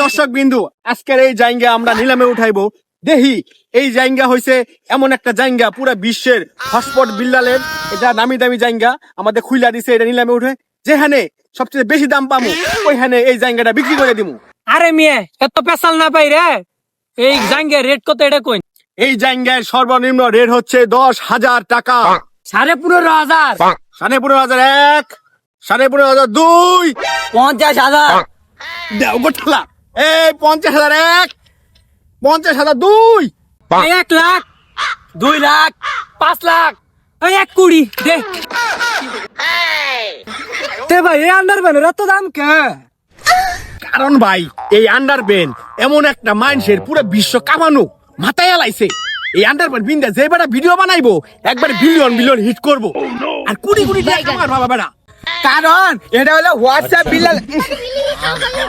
দর্শক বিন্দু, আজকের এই জায়গা আমরা নিলামে উঠাইবো। দেখি এই জায়গা হইছে এমন একটা জায়গা পুরা বিশ্বের হটস্পট বিল্লালের, এটা নামি দামি জায়গা আমাদের খুইলা দিছে, এটা নিলামে উঠে যেখানে সবচেয়ে বেশি দাম পামু ওইখানে এই জায়গাটা বিক্রি করে দিমু। আরে মেয়ে এত পেশাল না পাই রে, এই জাঙ্গের রেট কত এটা কই? এই জায়গার সর্বনিম্ন রেট হচ্ছে 10,000 টাকা। 15,500, 15,500 এক, 15,500 দুই, 50,000, দেও গোঠালা। এই 50,000 এক, 50,000 দুই, 1 লাখ, 2 লাখ, 5 লাখ, 1 কোটি দে। তে ভাই এই আন্ডারপ্যান্টের এত দাম কে? কারণ ভাই এই আন্ডারপ্যান্ট এমন একটা মানুষের পুরো বিশ্ব কামানো মাথায় এলাইছে। এই আন্ডারপ্যান্ট বিন্দা যে বেটা ভিডিও বানাইবো একবার বিলিয়ন বিলিয়ন হিট করবো আর কোটি কোটি টাকা কামার বাবা বেটা। কারণ এটা হলো WhatsApp Billal. Really? How can you